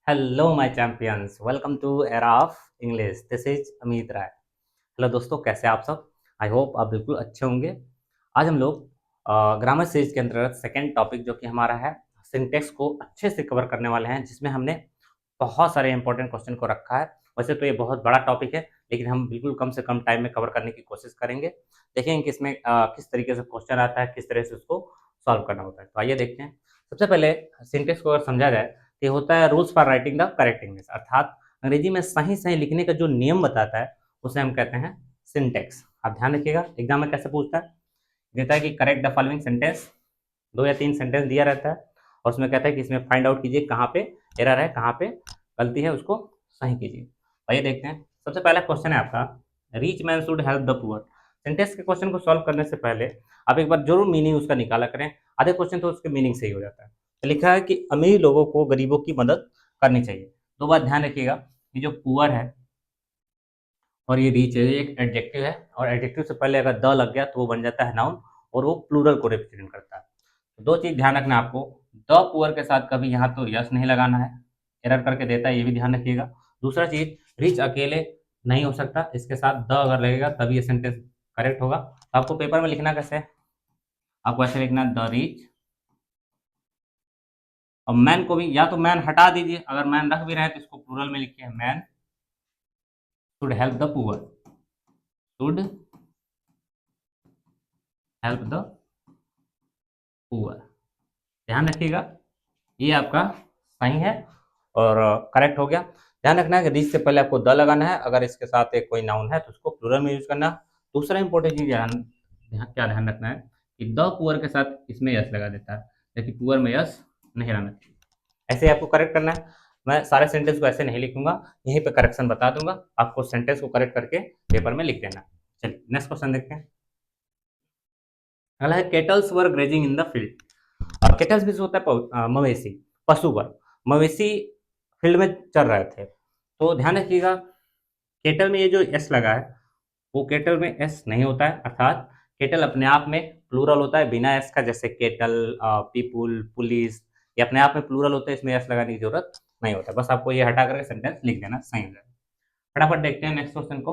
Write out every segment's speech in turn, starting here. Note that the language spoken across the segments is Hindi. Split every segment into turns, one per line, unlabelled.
Hello my champions, welcome to era of English. This is Amit Rai. Hello दोस्तों, कैसे हैं आप सब? आई होप आप बिल्कुल अच्छे होंगे। आज हम लोग ग्रामर सीरीज के अंतर्गत सेकंड टॉपिक जो कि हमारा है सिंटेक्स को अच्छे से कवर करने वाले हैं, जिसमें हमने बहुत सारे इंपॉर्टेंट क्वेश्चन को रखा है। वैसे तो ये बहुत बड़ा टॉपिक है, लेकिन हम बिल्कुल कम से कम टाइम में कवर करने की कोशिश करेंगे। देखेंगे कि इसमें किस तरीके से क्वेश्चन आता है, किस तरह से उसको सॉल्व करना होता है। तो आइए देखते हैं। सबसे पहले सिंटेक्स को अगर समझा जाए तो ये होता है rules for writing the correct English, अर्थात अंग्रेजी में सही सही लिखने का जो नियम बताता है उसे हम कहते हैं सिंटेक्स। आप ध्यान रखिएगा, एग्जाम में कैसे पूछता है, देता है कि करेक्ट द फॉलोइंग सेंटेंस। 2 या 3 सेंटेंस दिया रहता है और उसमें कहता है कि इसमें फाइंड आउट कीजिए कहाँ पे एरर है, कहाँ पे गलती है, उसको सही कीजिए। आइए देखते हैं। सबसे पहला क्वेश्चन है आपका, rich man should help the poor. Sentence के क्वेश्चन को सॉल्व करने से पहले आप एक बार जरूर मीनिंग उसका निकाला करें। आधे क्वेश्चन तो उसके मीनिंग से ही हो जाता है। तो लिखा है कि अमीर लोगों को गरीबों की मदद करनी चाहिए। दो बात ध्यान रखिएगा, ये जो पुअर है और ये रीच है, ये एक एडजेक्टिव है और एडजेक्टिव से पहले अगर द लग गया तो वो बन जाता है नाउन और वो प्लूरल को रिप्रेजेंट करता है। तो दो चीज ध्यान रखना आपको, द पुअर के साथ कभी यहाँ तो यस नहीं लगाना है, एरर करके देता है, ये भी ध्यान रखिएगा। दूसरा चीज, रिच अकेले नहीं हो सकता, इसके साथ द अगर लगेगा तभी ये सेंटेंस करेक्ट होगा। तो आपको पेपर में लिखना कैसे है, आपको ऐसे लिखना है द रिच, और मैन को भी या तो मैन हटा दीजिए, अगर मैन रख भी रहे हैं तो इसको प्लूरल में लिखिए, man should help the poor, should help the poor. ध्यान रखिएगा, ये आपका सही है और करेक्ट हो गया। ध्यान रखना है कि रिच से पहले आपको द लगाना है, अगर इसके साथ एक कोई नाउन है तो उसको प्लूरल में यूज करना। दूसरा इंपॉर्टेंट चीज क्या ध्यान रखना है कि द पुअर के साथ इसमें यस लगा देता है, लेकिन पुअर में यस नहीं रहना चाहिए। ऐसे ही आपको करेक्ट करना है। मैं सारे सेंटेंस को ऐसे नहीं लिखूंगा, यहीं पे करेक्शन बता दूंगा, आपको सेंटेंस को करेक्ट करके पेपर में लिख देना। चलिए नेक्स्ट क्वेश्चन देखते हैं। अगला है kettles were grazing in the field. Kettles भी होता है मवेशी, पशु वर्ग, मवेशी फील्ड में चल रहे थे। तो ध्यान रखिएगा, केटल में ये जो एस लगा है वो केटल में एस नहीं होता है, अर्थात केटल अपने आप में प्लूरल होता है बिना एस का, जैसे केटल, पीपुल, पुलिस, ये अपने आप में प्लूरल होते हैं, इसमें एस लगाने की जरूरत नहीं होता। बस आपको ये हटा करके सेंटेंस लिख देना, सही हो जाएगा। फटाफट देखते हैं नेक्स्ट क्वेश्चन को।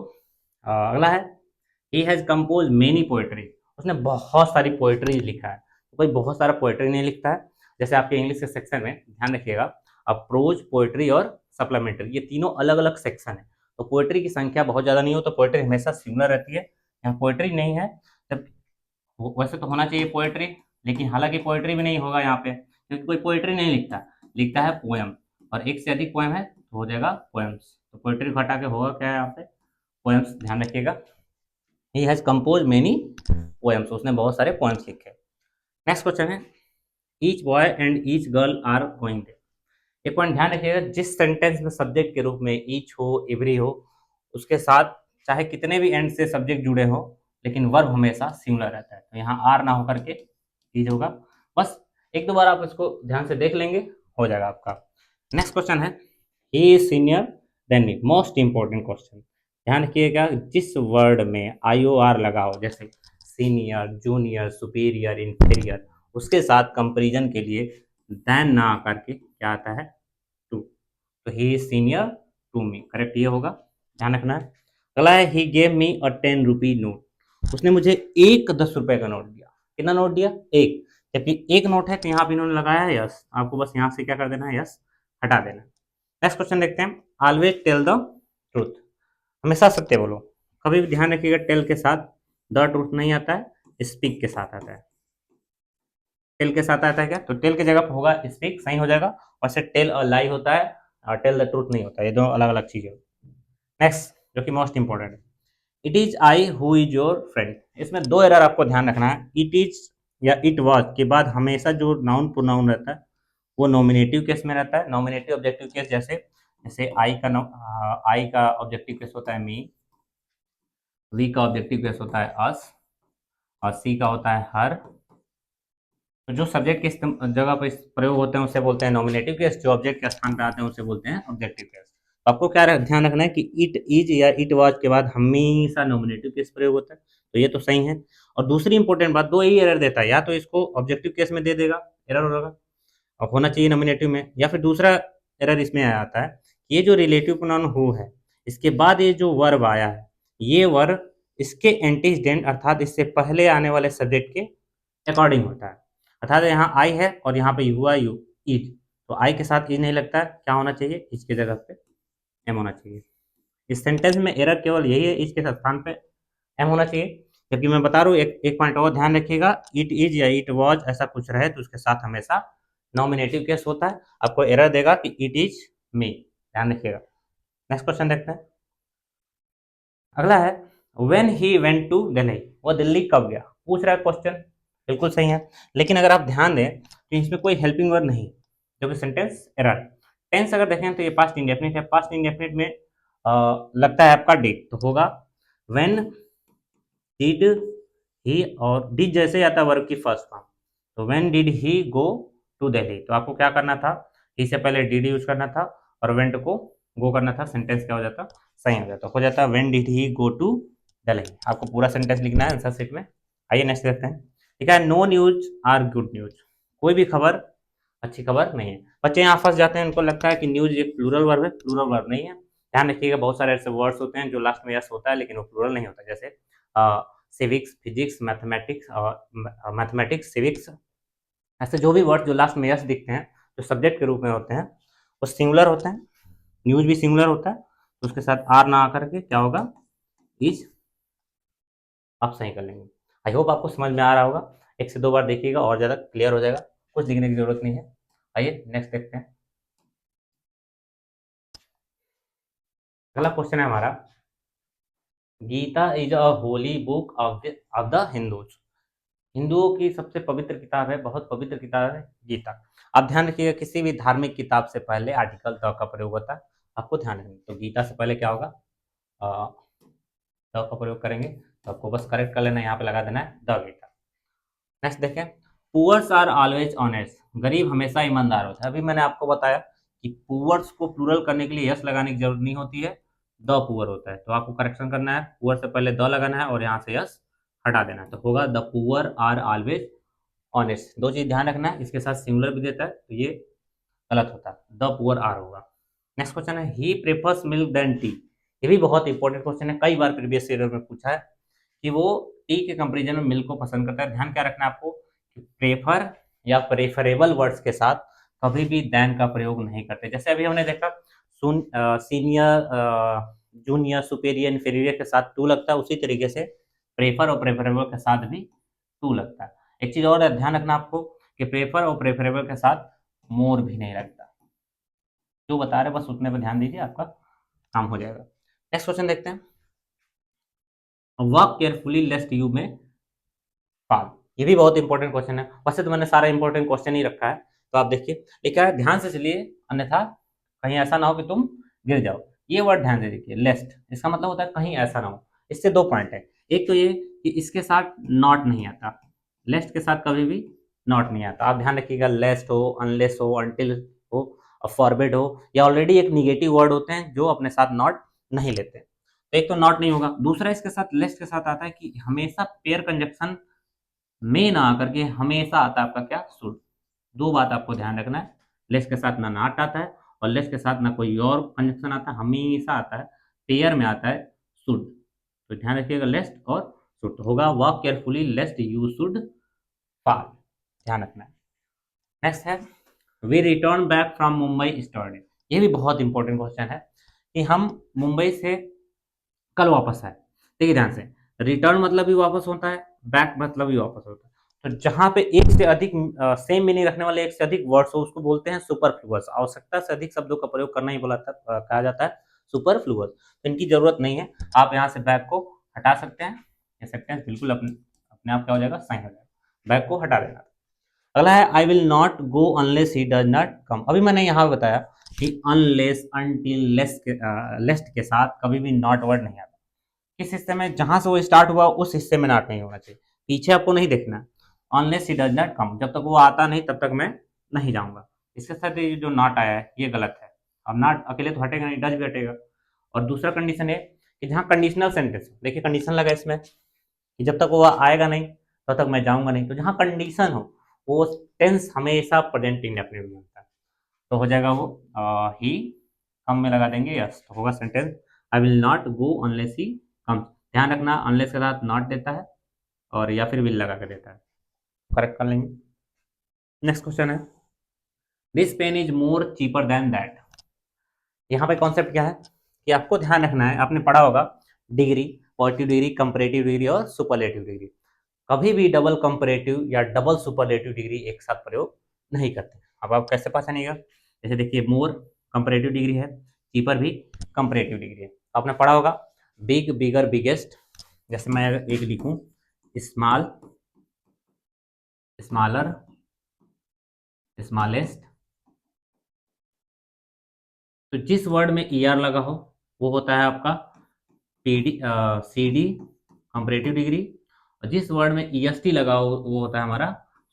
अगला है, he has compose many poetry. उसने बहुत सारी पोएट्री लिखा है। तो कोई बहुत सारा पोएट्री नहीं लिखता है। जैसे आपके इंग्लिश के सेक्शन में ध्यान रखिएगा, अब प्रोज, पोएट्री और सप्लीमेंट्री, ये तीनों अलग अलग सेक्शन है। तो पोएट्री की संख्या बहुत ज्यादा नहीं हो तो पोएट्री हमेशा सिमिलर रहती है। यहाँ पोएट्री नहीं है, जब वैसे तो होना चाहिए पोएट्री, लेकिन हालांकि पोएट्री भी नहीं होगा यहाँ पे, क्योंकि कोई पोएट्री नहीं लिखता, लिखता है पोएम, और एक से अधिक पोएम है तो हो जाएगा पोएम्स। तो पोएट्री को हटा के होगा क्या है यहाँ पे, पोएम्स। ध्यान रखिएगा, he has compose many poems, उसने बहुत सारे पोएम्स लिखे। नेक्स्ट क्वेश्चन है, each boy and each girl are going there. एक पॉइंट ध्यान रखिएगा, जिस सेंटेंस में सब्जेक्ट के रूप में ईच हो, एवरी हो, उसके साथ चाहे कितने भी एंड से सब्जेक्ट जुड़े हो, लेकिन वर्ब हमेशा सिंगुलर रहता है। तो यहाँ आर ना होकर के ईज होगा। बस एक दो बार आप इसको ध्यान से देख लेंगे, हो जाएगा आपका। नेक्स्ट क्वेश्चन है, ही is senior than me. Most important question, ध्यान रखिएगा, जिस वर्ड में आई ओ आर लगा हो, जैसे सीनियर, जूनियर, सुपीरियर, इंफीरियर, उसके साथ कंपेरिजन के लिए देन ना आकर के क्या आता है, टू। तो he is senior to me, correct ये होगा, ध्यान रखना है। अगला है, he gave me a 10 rupee note. उसने मुझे एक 10 रुपए का नोट दिया। कितना नोट दिया, एक, जबकि एक नोट है तो यहाँ पे इन्होंने लगाया है यस, आपको बस यहाँ से क्या कर देना है, यस हटा देना। नेक्स्ट क्वेश्चन देखते हैं, ऑलवेज टेल द ट्रूथ। हमेशा सत्य बोलो। कभी भी ध्यान रखिएगा, टेल के साथ द ट्रूथ नहीं आता है, स्पीक के साथ आता है। टेल के साथ आता है क्या, तो टेल की जगह पर होगा स्पीक, सही हो जाएगा। वैसे टेल और लाई होता है और टेल द ट्रूथ नहीं होता, ये दो अलग अलग चीजें। नेक्स्ट जो कि मोस्ट इंपॉर्टेंट है, it is I who is your friend. इसमें दो एरर आपको ध्यान रखना है। इट इज या इट वॉज के बाद हमेशा जो नाउन प्रोनाउन रहता है वो नॉमिनेटिव केस में रहता है। नॉमिनेटिव ऑब्जेक्टिव केस, जैसे जैसे आई का ऑब्जेक्टिव केस होता है मी, वी का ऑब्जेक्टिव केस होता है अस, और सी का होता है हर। तो जो सब्जेक्ट के जगह पर प्रयोग होते हैं उसे बोलते हैं नॉमिनेटिव केस, जो ऑब्जेक्ट के स्थान पर आते हैं उसे बोलते हैं ऑब्जेक्टिव केस। तो आपको क्या ध्यान रखना है कि इट इज या इट वाज के बाद हमेशा नॉमिनेटिव केस प्रयोग होता है। तो ये तो सही है। और दूसरी इंपॉर्टेंट बात, दो ही एरर देता है, या तो इसको ऑब्जेक्टिव केस में दे देगा, एरर होगा, और होना चाहिए नॉमिनेटिव में, या फिर दूसरा एरर इसमें आ जाता है, ये जो रिलेटिव प्रोनाउन हु है, इसके बाद ये जो वर्ब आया है, ये वर्ब इसके एंटीसीडेंट अर्थात इससे पहले आने वाले सब्जेक्ट के अकॉर्डिंग होता है। अर्थात यहाँ आई है और यहाँ पे हुआ यू इज, तो आई के साथ इज नहीं लगता है, क्या होना चाहिए, इज की जगह पे एम होना चाहिए। इस सेंटेंस में एरर केवल यही है, इज के स्थान पे एम होना चाहिए। जबकि मैं बता रहा हूँ एक पॉइंट और ध्यान रखिएगा, इट इज या इट वॉज ऐसा कुछ रहे तो उसके साथ हमेशा नॉमिनेटिव केस होता है, आपको एरर देगा कि इट इज मी, ध्यान रखिएगा। नेक्स्ट क्वेश्चन देखते हैं। अगला है when he went to Delhi, वो दिल्ली कब गया, पूछ रहा है क्वेश्चन, बिल्कुल सही है। लेकिन अगर आप ध्यान दें तो इसमें कोई हेल्पिंग वर्ब नहीं, जो कि सेंटेंस एरर। टेंस अगर देखें तो ये पास्ट इंडेफिनिट है, पास्ट इंडेफिनिट में लगता है आपका डिड, तो होगा व्हेन डिड ही, और डिड जैसे आता है वर्ब की फर्स्ट फॉर्म, तो when did he go to Delhi, तो आपको क्या करना था, ही से पहले डिड यूज करना था और वेंट को गो करना था, सेंटेंस क्या हो जाता, सही हो जाता when did he go to Delhi. आपको पूरा सेंटेंस लिखना है आंसर शीट में। आइए नेक्स्ट देखते हैं। ठीक है, no news are good news, कोई भी खबर अच्छी खबर नहीं है। बच्चे यहाँ फंस जाते हैं, उनको लगता है कि न्यूज एक प्लूरल वर्ब है, प्लूरल वर्ब नहीं है। ध्यान रखिएगा, बहुत सारे ऐसे वर्ड्स होते हैं जो लास्ट में यस होता है लेकिन वो प्लूरल नहीं होता, जैसे सिविक्स, फिजिक्स, मैथमेटिक्स, सिविक्स, ऐसे जो भी वर्ड जो लास्ट में यस दिखते हैं, जो सब्जेक्ट के रूप में होते हैं, वो सिंगुलर होते हैं। न्यूज भी सिंगुलर होता है, तो उसके साथ आर ना आकर के क्या होगा, इज, आप सही कर लेंगे। आई होप आपको समझ में आ रहा होगा, एक से दो बार देखिएगा और ज़्यादा क्लियर हो जाएगा, कुछ लिखने की जरूरत नहीं है। आइए नेक्स्ट देखते हैं। अगला क्वेश्चन है हमारा, Gita is a holy book of the Hindus, हिंदुओं की सबसे पवित्र किताब है, बहुत पवित्र किताब है गीता। आप ध्यान रखिएगा, किसी भी धार्मिक किताब से पहले आर्टिकल द का प्रयोग होता है, आपको ध्यान रखना। तो गीता से पहले क्या होगा, द का प्रयोग करेंगे, तो आपको बस करेक्ट कर लेना, यहाँ पे लगा देना है द गीता। नेक्स्ट देखें, पुअर्स आर ऑलवेज ऑनेस्ट, गरीब हमेशा ईमानदार होता है। अभी मैंने आपको बताया कि पुअर्स को प्लूरल करने के लिए यस लगाने की जरूरत नहीं होती है, द पुअर होता है, तो आपको करेक्शन करना है, पुअर से पहले द लगाना है और यहाँ से यस हटा देना है, तो होगा the poor are always honest. दो चीज ध्यान रखना है, इसके साथ सिंगुलर भी देता है तो ये गलत होता है, द पुअर आर होगा। नेक्स्ट क्वेश्चन है, he prefers milk than tea, ये भी बहुत इंपॉर्टेंट क्वेश्चन है, कई बार प्रीवियस ईयर में पूछा है कि वो टी के कंपेरिजन में मिल्क को पसंद करता है। ध्यान क्या रखना है आपको, प्रेफर या प्रेफरेबल वर्ड्स के साथ कभी भी देन का प्रयोग नहीं करते। जैसे अभी हमने देखा सीनियर, जूनियर, सुपेरियर, इंफीरियर के साथ टू लगता है, उसी तरीके से प्रेफर और प्रेफरेबल के साथ भी टू लगता है। एक चीज और ध्यान रखना आपको कि प्रेफर और प्रेफरेबल के साथ मोर भी नहीं लगता, जो बता रहे बस उतने पर ध्यान दीजिए, आपका काम हो जाएगा। नेक्स्ट क्वेश्चन देखते हैं, वर्क केयरफुली लेस्ट यू में फॉल, ये भी बहुत इंपॉर्टेंट क्वेश्चन है। वैसे तो मैंने सारा इंपॉर्टेंट क्वेश्चन ही रखा है, तो आप देखिए लिखा है, ध्यान से चलिए, अन्यथा कहीं ऐसा ना हो कि तुम गिर जाओ। ये वर्ड ध्यान से देखिए, लेस्ट, इसका मतलब होता है कहीं ऐसा ना हो। इससे दो पॉइंट है, एक तो ये कि इसके साथ नॉट नहीं आता, लेस्ट के साथ कभी भी नॉट नहीं आता। आप ध्यान रखिएगा, लेस्ट हो, अनलेस हो, अनटिल हो, फॉरबिड हो, या ऑलरेडी एक निगेटिव वर्ड होते हैं जो अपने साथ नॉट नहीं लेते, तो एक तो नॉट नहीं होगा। दूसरा इसके साथ लेस्ट के साथ आता है कि हमेशा पेयर कंजक्शन में ना आकर के हमेशा आता है आपका क्या, शुड। दो बात आपको ध्यान रखना है, लेस के साथ ना नॉट आता है और लेस के साथ ना कोई और कंजक्शन आता है, हमेशा आता है पेयर में आता है शुड। तो ध्यान रखिएगा, लेस्ट और शुड, तो होगा work carefully lest you should fall, ध्यान रखना है। नेक्स्ट है, we return back from Mumbai yesterday, ये भी बहुत इंपॉर्टेंट क्वेश्चन है कि हम मुंबई से कल वापस आए। देखिए ध्यान से, रिटर्न मतलब भी वापस होता है, बैक मतलब भी वापस होता है, तो जहां पे एक से अधिक सेम मीनिंग रखने वाले एक से अधिक वर्ड्स हो उसको बोलते हैं सुपरफ्लुअस। आवश्यकता से अधिक शब्दों का प्रयोग करना ही कहा जाता है सुपरफ्लुअस। तो इनकी जरूरत नहीं है, आप यहाँ से बैक को हटा सकते हैं, ये सेंटेंस बिल्कुल अपने अपने आप क्या हो जाएगा, सही हो जाएगा, बैक को हटा देना। अगला है, आई will not go unless he does not come. अभी मैंने यहाँ बताया कि अनलेस, अनटिल, लेस्ट के साथ कभी भी नॉट वर्ड नहीं आता। किस हिस्से में, जहां से वो स्टार्ट हुआ उस हिस्से में नॉट नहीं होना चाहिए, पीछे आपको नहीं देखना है। Unless he does not come, जब तक वो आता नहीं तब तक मैं नहीं जाऊंगा। इसके साथ ये जो नॉट आया है ये गलत है, अब नॉट अकेले तो हटेगा नहीं, डज भी हटेगा। और दूसरा कंडीशन है कि जहाँ कंडीशनल सेंटेंस, देखिए कंडीशन लगा इसमें कि जब तक वो आएगा नहीं तब तक मैं जाऊंगा नहीं, तो जहाँ कंडीशन हो वो टेंस हमेशा प्रेजेंट इंडेफिनिट में होता है। तो हो जाएगा वो ही कम में लगा देंगे यस, तो होगा sentence I will not go unless he come. ध्यान रखना अनलेस के साथ नॉट देता है और या फिर विल लगा के देता है, करेक्ट कर लेंगे। नेक्स्ट क्वेश्चन है this pen is more cheaper than that. यहाँ पे कॉन्सेप्ट क्या है कि आपको ध्यान रखना है, आपने पढ़ा होगा degree, positive degree, comparative degree और सुपरलेटिव डिग्री। कभी भी डबल कंपैरेटिव या डबल सुपरलेटिव डिग्री एक साथ प्रयोग नहीं करते। अब आप कैसे पहचानिएगा, जैसे देखिए मोर कंपैरेटिव डिग्री है, चीपर भी कंपैरेटिव डिग्री है। आपने पढ़ा होगा बिग, बिगर, बिगेस्ट। जैसे मैं एक लिखूं स्मॉल, स्मॉलर, स्मॉलेस्ट, तो जिस वर्ड में ई आर लगा हो वो होता है आपका PD, C D comparative degree, और जिस वर्ड में ई एस टी लगा हो वो होता है हमारा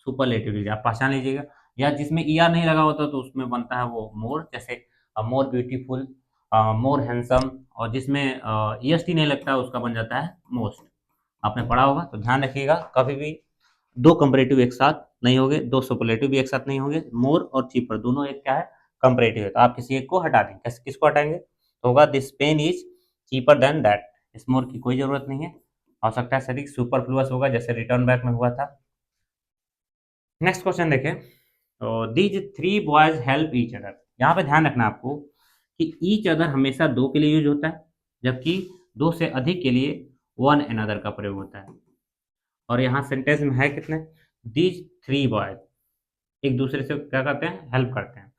सुपरलेटिव डिग्री। आप पहचान लीजिएगा। या जिसमें ई आर नहीं लगा होता तो उसमें बनता है वो मोर, जैसे मोर ब्यूटीफुल, मोर हैंडसम, और जिसमें ई एस टी नहीं लगता उसका बन जाता है मोस्ट। आपने पढ़ा होगा, तो ध्यान रखिएगा कभी भी दो कंपैरेटिव एक साथ नहीं होंगे, दो सुपरलेटिव भी एक साथ नहीं होंगे। मोर और चीपर दोनों एक क्या है, कंपैरेटिव है, तो आप किसी एक को हटा देंगे। कैसे, किसको हटाएंगे, तो होगा this pen is cheaper than that. इस मोर की कोई जरूरत नहीं है, हो सकता है सटीक सुपरफ्लुअस होगा जैसे रिटर्न बैक में हुआ था। नेक्स्ट क्वेश्चन देखें, तो these three boys help each other. यहाँ पे ध्यान रखना आपको कि ईच अदर हमेशा दो के लिए यूज होता है, जबकि दो से अधिक के लिए वन अनदर का प्रयोग होता है। और यहाँ सेंटेंस में है कितने, दीज थ्री बॉयज एक दूसरे से क्या करते हैं, हेल्प करते हैं।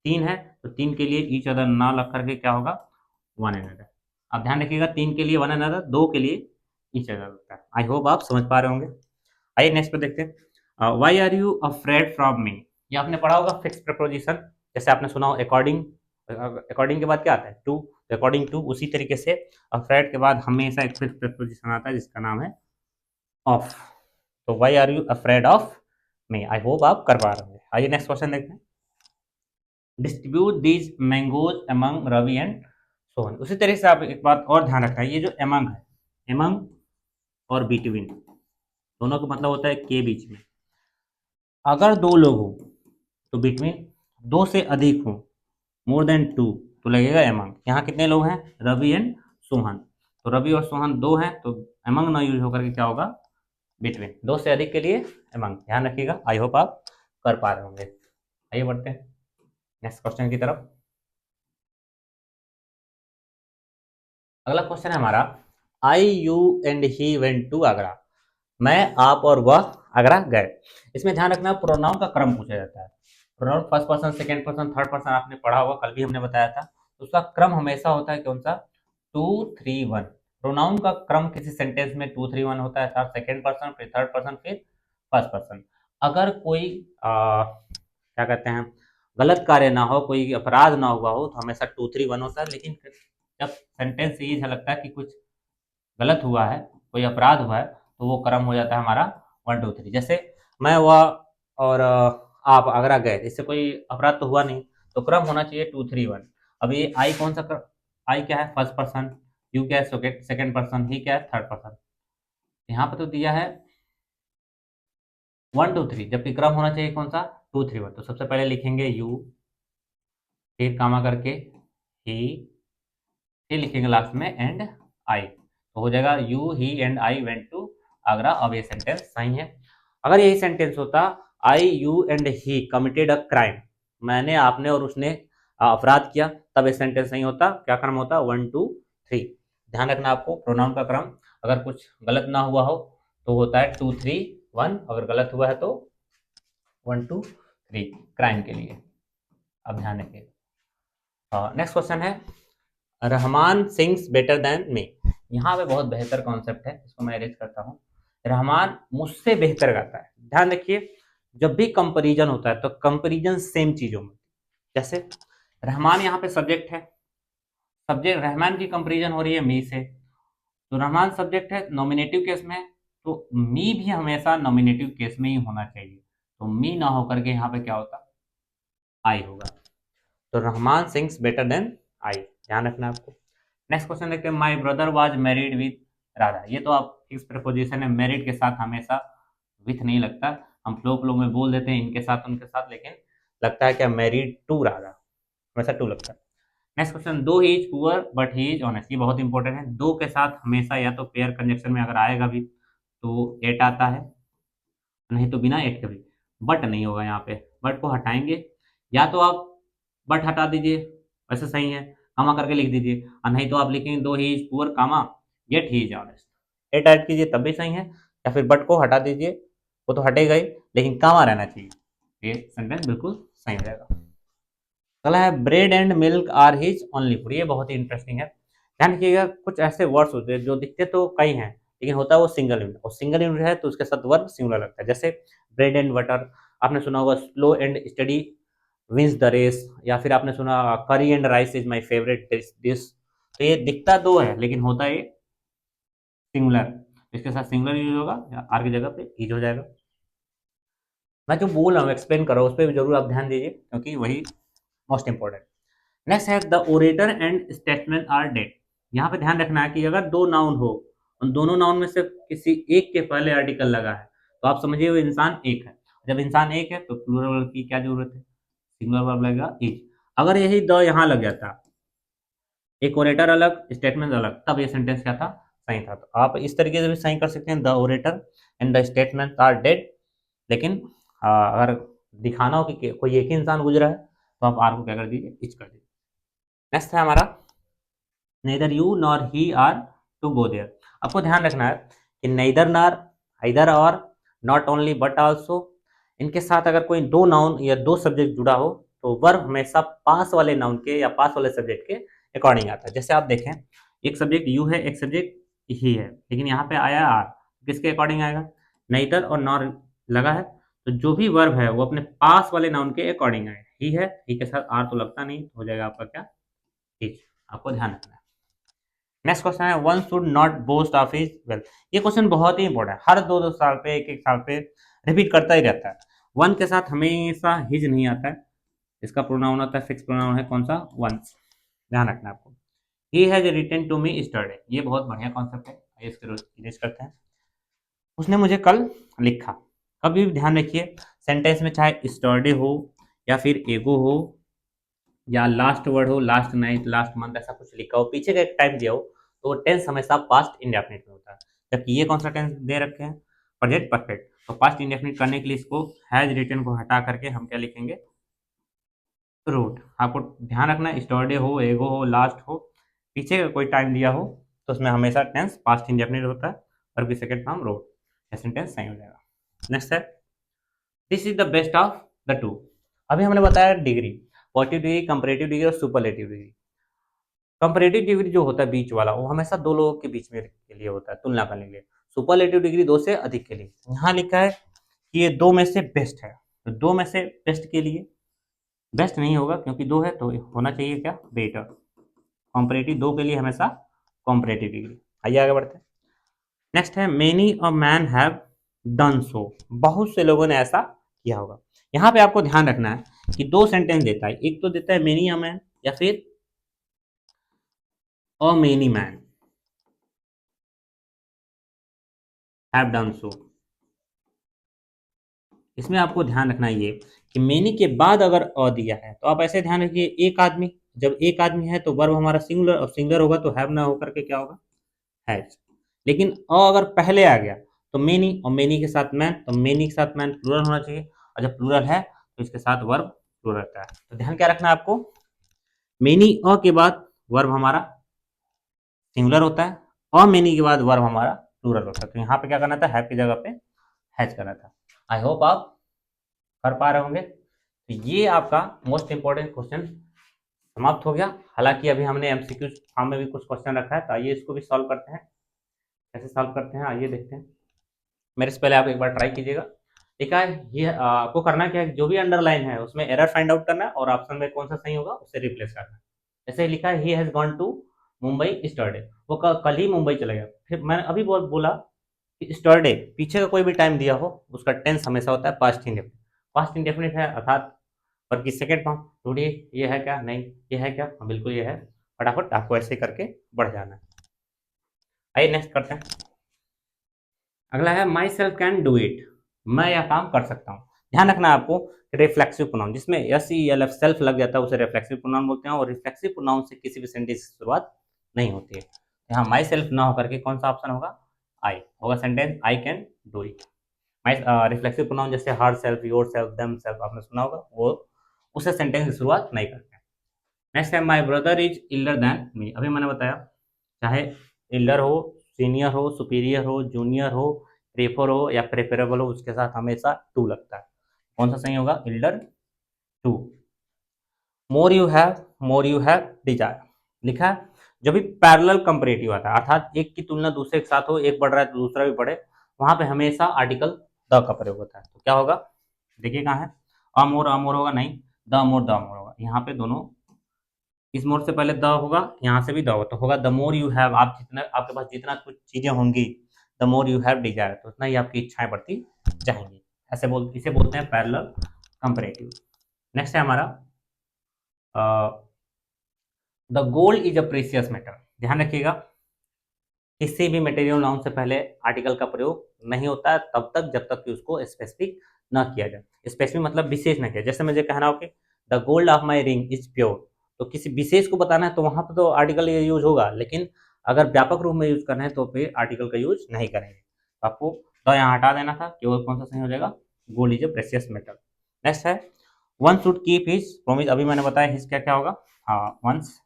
तीन है तो तीन के लिए ईच अदर ना लग करके क्या होगा, वन अनदर। अब ध्यान रखिएगा तीन के लिए वन अनदर, दो के लिए ईच अदर होता है। आई होप आप समझ पा रहे होंगे। आइए नेक्स्ट पे देखते हैं, why are you afraid from me. ये आपने पढ़ा होगा फिक्स प्रपोजिशन, जैसे आपने सुना हो अकॉर्डिंग, अकॉर्डिंग के बाद क्या आता है टू, अकॉर्डिंग टू, उसी तरीके से अफ्रेड के बाद हमेशा एक फिक्स प्रपोजिशन आता है जिसका नाम है ऑफ। तो why are you afraid of me. I hope आप कर पा रहे होंगे। आइए नेक्स्ट क्वेश्चन देखते हैं, distribute these mangoes among Ravi and Sohan. उसी तरह से आप एक बात और ध्यान रखना है, ये जो अमंग है, अमंग और बिटवीन दोनों का मतलब होता है के बीच में। अगर दो लोग हो तो बिटवीन, दो से अधिक हो मोर देन टू तो लगेगा अमंग। यहाँ कितने लोग हैं, रवि एंड सोहन, तो रवि और सोहन दो हैं तो अमंग ना यूज होकर के क्या होगा, बिटवीन। दो से अधिक के लिए अमंग, ध्यान रखिएगा। आई होप आप कर पा रहे होंगे। आइए बढ़ते हैं नेक्स्ट क्वेश्चन की तरफ। अगला क्वेश्चन है हमारा, I you and he went to Agra. मैं, आप और वह आगरा गए। इसमें ध्यान रखना प्रोनाउन का क्रम पूछा जाता है। Pronoun first person, second person, third person आपने पढ़ा होगा, कल भी हमने बताया था। उसका क्रम हमेशा होता है कौन सा, 2 3 1। प्रोनाउन का क्रम किसी सेंटेंस में 2 3 1 होता है, सेकंड पर्सन, फिर थर्ड पर्सन, फिर फर्स्ट पर्सन। अगर कोई क्या कहते हैं गलत कार्य ना हो, कोई अपराध ना हुआ हो तो हमेशा 2 3 1 होता है। लेकिन जब सेंटेंस से ये झलकता है कि कुछ गलत हुआ है, कोई अपराध हुआ है, तो वो क्रम हो जाता है हमारा 1 2 3। जैसे मैं, वह और आप आगरा गए, इससे कोई अपराध तो हुआ नहीं, तो क्रम होना चाहिए 2 3 1। अब ये आई कौन सा क्रम, आई क्या है फर्स्ट पर्सन, यू क्या है सेकेंड पर्सन, ही क्या है थर्ड पर्सन। यहाँ पर तो दिया है 1 2 3, जबकि क्रम होना चाहिए कौन सा 2 3 1। तो सबसे पहले लिखेंगे यू, फिर कामा करके ही, फिर लिखेंगे लास्ट में एंड आई, तो हो जाएगा you he and I went to Agra. अब ये सेंटेंस सही है। अगर यही सेंटेंस होता I you and he committed a crime, मैंने, आपने और उसने अपराध किया, तब ये सेंटेंस नहीं होता। क्या क्रम होता 1 2 3। ध्यान रखना आपको प्रोनाउन का क्रम, अगर कुछ गलत ना हुआ हो तो होता है 2 3 1, अगर गलत हुआ है तो 1 2 3 क्राइम के लिए। अब ध्यान रखिए। नेक्स्ट क्वेश्चन है, Rahman sings better than me. यहाँ पे बहुत बेहतर कॉन्सेप्ट है, इसको मैं अरेंज करता हूँ। रहमान मुझसे बेहतर गाता है। ध्यान रखिए जब भी कंपैरिजन होता है तो कंपैरिजन सेम चीजों में, जैसे रहमान यहाँ पे सब्जेक्ट है, सब्जेक्ट रहमान की कंपैरिजन हो रही है मी से, तो रहमान सब्जेक्ट है नॉमिनेटिव केस में, तो मी भी हमेशा नॉमिनेटिव केस में ही होना चाहिए। तो मी ना होकर के यहाँ पे क्या होता, आई होगा। तो Rahman sings better than I, ध्यान रखना आपको। नेक्स्ट क्वेश्चन देखते हैं, my brother was married with Radha. ये तो आप फिक्स प्रपोजिशन है, मैरिड के साथ हमेशा विथ नहीं लगता। हम फ्लो फ्लो में बोल देते हैं इनके साथ उनके साथ, लेकिन लगता है क्या मैरिड टू राधा, हमेशा टू लगता है। नेक्स्ट क्वेश्चन, दो he is poor but he is honest, ये बहुत इंपॉर्टेंट है। दो के साथ हमेशा या तो पेयर कंजक्शन में अगर आएगा भी तो एट आता है, नहीं तो बिना एट के भी। बट नहीं होगा यहाँ पे, बट को हटाएंगे, या तो आप बट हटा दीजिए, वैसे सही है, कामा करके लिख दीजिए, और नहीं तो आप लिखेंगे though he is poor comma yet he is honest, एट ऐड कीजिए तब भी सही है, या फिर बट को हटा दीजिए, वो तो हटेगा ही, लेकिन कामा रहना चाहिए, ये सेंटेंस बिल्कुल सही हो जाएगा। अगला है bread and milk are his only food, ये बहुत ही इंटरेस्टिंग है। ध्यान रखिएगा, कुछ ऐसे वर्ड्स होते हैं जो दिखते तो कई हैं लेकिन होता है वो सिंगल यूनिट, और सिंगल यूनिट है तो उसके साथ वर्ब सिंगुलर लगता है। जैसे ब्रेड एंड बटर, आपने सुना होगा slow and steady wins the race, या फिर आपने सुना curry and rice is my favourite dish. तो ये दिखता दो है लेकिन होता है सिंगुलर, इसके साथ सिंगुलर यूज होगा या आर की जगह पे ईज हो जाएगा। मैं जो बोल रहा हूँ एक्सप्लेन कर रहा हूँ उस पर भी जरूर आप ध्यान दीजिए क्योंकि वही मोस्ट इंपॉर्टेंट। नेक्स्ट है the orator and statement are dead, यहाँ पे ध्यान रखना है कि अगर दो नाउन हो, उन दोनों नाउन में से किसी एक के पहले आर्टिकल लगा है तो आप समझिए वो इंसान एक है। जब इंसान एक है तो प्लूरल वर्ब की क्या जरूरत है, सिंगुलर वर्ब लगेगा इज। अगर यही द यहाँ लग जाता, एक ओरेटर अलग स्टेटमेंट अलग, तब ये सेंटेंस क्या था, सही था। तो आप इस तरीके से भी सही कर सकते हैं, the orator and the statement are dead. लेकिन अगर दिखाना हो कि कोई एक ही इंसान गुजरा है तो आप आर को क्या कर दीजिए, इच कर दीजिए। नेक्स्ट है हमारा neither you nor he are to go there. आपको ध्यान रखना है कि neither nor, either or, not only but also, इनके साथ अगर कोई दो नाउन या दो सब्जेक्ट जुड़ा हो तो वर्ब हमेशा पास वाले नाउन के या पास वाले सब्जेक्ट के अकॉर्डिंग आता है। जैसे आप देखें, एक सब्जेक्ट यू है, एक सब्जेक्ट ही है, लेकिन यहाँ पे आया आर, किसके अकॉर्डिंग आएगा, नेदर और नॉर लगा है तो जो भी वर्ब है वो अपने पास वाले नाउन के अकॉर्डिंग आएगा। ही है, ही के साथ आर तो लगता नहीं, हो जाएगा आपका क्या, इज। आपको ध्यान रखना है। नेक्स्ट क्वेश्चन है one should not boast of his wealth, ये क्वेश्चन बहुत ही इंपॉर्टेंट है, हर दो दो साल पे एक एक साल पे रिपीट करता ही रहता है। वन के साथ हमेशा हिज नहीं आता है, इसका प्रोनाउन आता है, फिक्स प्रोनाउन है कौन सा, वंस। ध्यान रखना आपको। He has written to me yesterday, ये बहुत बढ़िया कॉन्सेप्ट है, आइए इसको इरेज करते हैं। उसने मुझे कल लिखा। कभी भी ध्यान रखिए सेंटेंस में चाहे स्टरडे हो या फिर एगो हो या लास्ट वर्ड हो, लास्ट नाइट, लास्ट मंथ, ऐसा कुछ लिखा हो, पीछे का एक टाइम दिया हो, तो वो टेंस हमेशा पास्ट इंडेफिनिट में होता है। जबकि ये कौन सा टेंस दे रखे हैं, प्रेजेंट परफेक्ट। तो पास्ट इंडेफिनिट करने के लिए इसको हैज रिटन को हटा करके हम क्या लिखेंगे, रूट। आपको ध्यान रखना है स्टरडे हो, एगो हो, लास्ट हो, पीछे का कोई टाइम दिया हो तो उसमें हमेशा टेंस पास्ट इंडेफिनिट होता है और भी सेकंड फॉर्म रोट, सेंटेंस सही हो जाएगा। नेक्स्ट है this is the best of the two. अभी हमने बताया degree, positive degree, comparative degree और सुपरलेटिव डिग्री। कंपैरेटिव डिग्री जो होता है बीच वाला, वो हमेशा दो लोगों के बीच में के लिए होता है, तुलना करने के लिए। सुपरलेटिव डिग्री दो से अधिक के लिए। यहाँ लिखा है कि ये दो में से बेस्ट है, तो दो में से बेस्ट के लिए बेस्ट नहीं होगा क्योंकि दो है तो होना चाहिए क्या, बेटर। कॉम्परेटिव दो के लिए हमेशा कॉम्परेटिव डिग्री। आइए आगे बढ़ते हैं। नेक्स्ट है many a man have done so, बहुत से लोगों ने ऐसा किया होगा। यहाँ पे आपको ध्यान रखना है कि दो सेंटेंस देता है, एक तो देता है मेनी अ मैन या फिर a many man have done so. इसमें आपको ध्यान रखना ये कि मेनी के बाद अगर अ दिया है तो आप ऐसे ध्यान रखिए एक आदमी, जब एक आदमी है तो वर्ब हमारा सिंगुलर, और सिंगुलर होगा तो हैव ना होकर के क्या होगा, हैज। लेकिन अगर पहले आ गया तो मेनी, और मेनी के साथ मैन, तो मेनी के साथ मैन प्लूरल होना चाहिए, और जब प्लूरल है तो इसके साथ वर्ब प्लूरल रहता है। तो ध्यान क्या रखना है आपको, मेनी अ के बाद वर्ब हमारा सिंगुलर होता है, और मेनी के बाद वर्ब हमारा प्लूरल होता है। तो यहाँ पे क्या करना था, हैव की जगह पे हैज करना था। आई होप आप कर पा रहे होंगे। तो ये आपका मोस्ट इंपॉर्टेंट क्वेश्चन समाप्त हो गया। हालांकि अभी हमने एमसीक्यू फॉर्म में भी कुछ क्वेश्चन रखा है, तो आइए इसको भी सॉल्व करते हैं। कैसे सॉल्व करते हैं आइए देखते हैं। मेरे से पहले आप एक बार ट्राई कीजिएगा। ठीक है, ये आपको करना क्या है, जो भी अंडरलाइन है उसमें एरर फाइंड आउट करना है और ऑप्शन में कौन सा सही होगा उससे रिप्लेस करना है। जैसे लिखा है he has gone to Mumbai yesterday, वो कल ही मुंबई चला गया। फिर मैंने अभी बोला कि स्टरडे पीछे का कोई भी टाइम दिया हो उसका टेंस हमेशा होता है पास्ट इंडेफिनिट। पास्ट इंडेफिनिट है अर्थात पर की सेकेंड फॉर्म, टुडे ये है क्या, नहीं ये है क्या, हाँ बिल्कुल ये है। फटाफट आपको ऐसे करके बढ़ जाना है। आइए नेक्स्ट करते हैं। अगला है my self can do it, मैं यह काम कर सकता हूँ। ध्यान रखना है आपको, रिफ्लेक्सिव प्रोनाउन जिसमें S E L F self लग जाता है उसे रिफ्लेक्सिव प्रोनाउन बोलते हैं, और रिफ्लेक्सिव प्रोनाउन से किसी भी सेंटेंस की शुरुआत नहीं होती है। यहाँ माई सेल्फ ना होकर के कौन सा ऑप्शन होगा, आई होगा sentence, I can do it. My reflexive pronoun जैसे herself, yourself, themselves आपने सुना होगा, वो उससे सेंटेंस की शुरुआत नहीं करते। नेक्स्ट है my brother is elder than me. अभी मैंने बताया चाहे इल्डर हो, सीनियर हो, सुपीरियर हो, जूनियर हो, प्रेफर हो या प्रेफरेबल हो, उसके साथ हमेशा टू लगता है। कौन सा सही होगा, इल्डर टू। मोर यू हैव डिजायर लिखा है। जब भी पैरेलल कंपैरेटिव आता है अर्थात एक की तुलना दूसरे के साथ हो, एक बढ़ रहा है तो दूसरा भी बढ़े, वहां पे हमेशा आर्टिकल द का प्रयोग होता है। तो क्या होगा, देखिए कहाँ है, अमोर होगा नहीं, द मोर होगा। यहाँ पे दोनों, इस मोर से पहले द होगा, यहाँ से भी द होगा, तो होगा द मोर यू हैव। आप जितना आपके पास जितना कुछ चीजें होंगी, the more you have Dzire, तो उतना ही आपकी इच्छाएं बढ़ती जाएंगी। इसे बोलते हैं पैरेलल कंपैरेटिव। नेक्स्ट है हमारा the gold is a precious metal. ध्यान रखिएगा, किसी भी मटेरियल नाउन से पहले आर्टिकल का प्रयोग नहीं होता है तब तक जब तक कि उसको स्पेसिफिक ना किया जाए। स्पेसिफिक मतलब विशेष ना किया। जैसे मुझे कहना हो कि the gold of my ring is pure, तो किसी विशेष को बताना है तो वहां पर तो आर्टिकल यूज होगा, लेकिन अगर व्यापक रूप में यूज करना है तो फिर आर्टिकल का यूज नहीं करेंगे। आपको तो यहाँ हटा देना था, केवल कौन सा सही हो जाएगा, gold is a precious metal. Next है one should keep his promise. अभी मैंने बताया हिज क्या क्या होगा, हाँ वंस,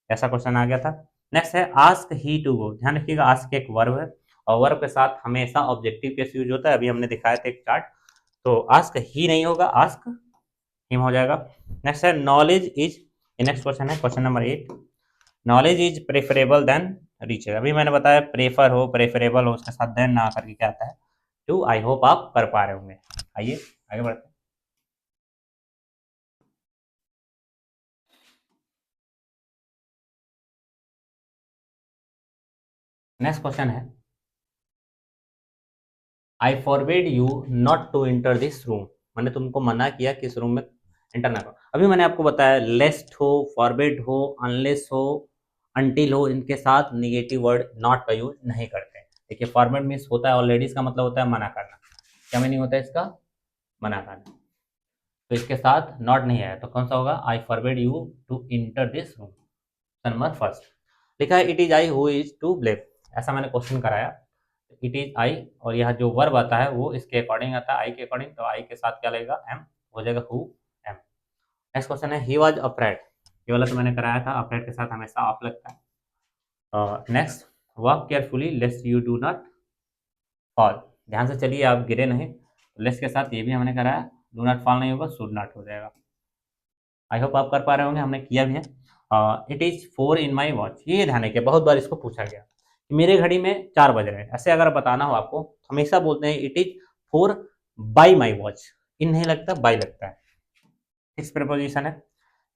ऐसा क्वेश्चन आ गया था। नेक्स्ट है आस्क ही टू गो। ध्यान रखिएगा, आस्क एक वर्ब है और वर्ब के साथ हमेशा ऑब्जेक्टिव केस यूज होता है। अभी हमने दिखाया था एक चार्ट, तो आस्क ही नहीं होगा, आस्क हिम हो जाएगा। नेक्स्ट है नॉलेज इज, नेक्स्ट क्वेश्चन है question number 8, knowledge is preferable than riches. अभी मैंने बताया प्रेफर हो, प्रेफरेबल हो, उसके साथ देन ना करके क्या आता है, टू। आई होप आप कर पा रहे होंगे। आइए आगे बढ़ते हैं। नेक्स्ट क्वेश्चन है I forbid you not to enter this room. मैंने तुमको मना किया कि इस रूम में एंटर ना करो। अभी मैंने आपको बताया लेस्ट हो, फॉरबिड हो, अनलेस हो, अनटिल हो, इनके साथ निगेटिव वर्ड नॉट का यूज नहीं करते। देखिए फॉरबिड मीन्स होता है ऑलरेडी, इसका मतलब होता है मना करना। क्या मीनिंग होता है इसका, मना करना। तो इसके साथ नॉट नहीं आया तो कौन सा होगा, I forbid you to enter this room. Number first लिखा है it is I who is to blame. ऐसा मैंने क्वेश्चन कराया, इट इज आई और यह जो वर्ब आता है वो इसके अकॉर्डिंग आता है, आई के अकॉर्डिंग, तो आई के साथ क्या लगेगा, एम हो जाएगा, हु एम। नेक्स्ट क्वेश्चन है ही वाज अफ्रेड। ये वाला तो मैंने कराया था, अफ्रेड के साथ हमेशा ऑफ लगता है। Next walk carefully lest you do not fall. ध्यान से चलिए आप गिरे नहीं, लेस्ट के साथ ये भी हमने कराया, डू नॉट फॉल नहीं होगा, शुड नॉट हो जाएगा। आई होप आप कर पा रहे होंगे, हमने किया भी है। It is 4 in my watch. ये ध्यान रखिए, बहुत बार इसको पूछा गया कि मेरे घड़ी में 4 बज रहे हैं। ऐसे अगर बताना हो आपको हमेशा बोलते हैं it is 4 by my watch. In नहीं लगता, बाई लगता है। फिक्स प्रीपोजिशन है।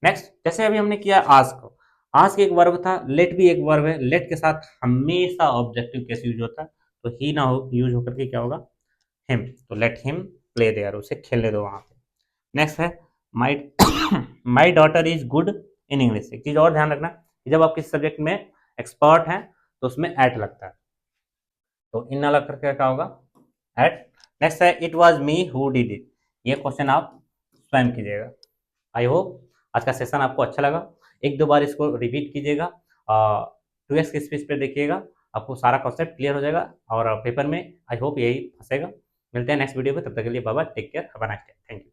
नेक्स्ट जैसे अभी हमने किया आस्क, आस्क एक वर्ब था, लेट भी एक वर्ब है। लेट के साथ हमेशा ऑब्जेक्टिव केस यूज होता है, तो ही ना हो यूज होकर के क्या होगा, हिम। तो लेट हिम प्ले देयर, उसे खेलने दो वहां पे। नेक्स्ट है my my daughter is good in English. एक चीज और ध्यान रखना कि जब आप किसी सब्जेक्ट में एक्सपर्ट हैं तो उसमें एट लगता है, तो इन ना लग करके क्या होगा, एट। नेक्स्ट है it was me who did it. ये क्वेश्चन आप स्वयं कीजिएगा। आई होप आज का सेशन आपको अच्छा लगा। एक दो बार इसको रिपीट कीजिएगा, 2x की स्पीड पे देखिएगा, आपको सारा कॉन्सेप्ट क्लियर हो जाएगा और पेपर में आई होप यही फंसेगा। मिलते हैं नेक्स्ट वीडियो में, तब तक के लिए bye bye, take care, have a nice day, thank you.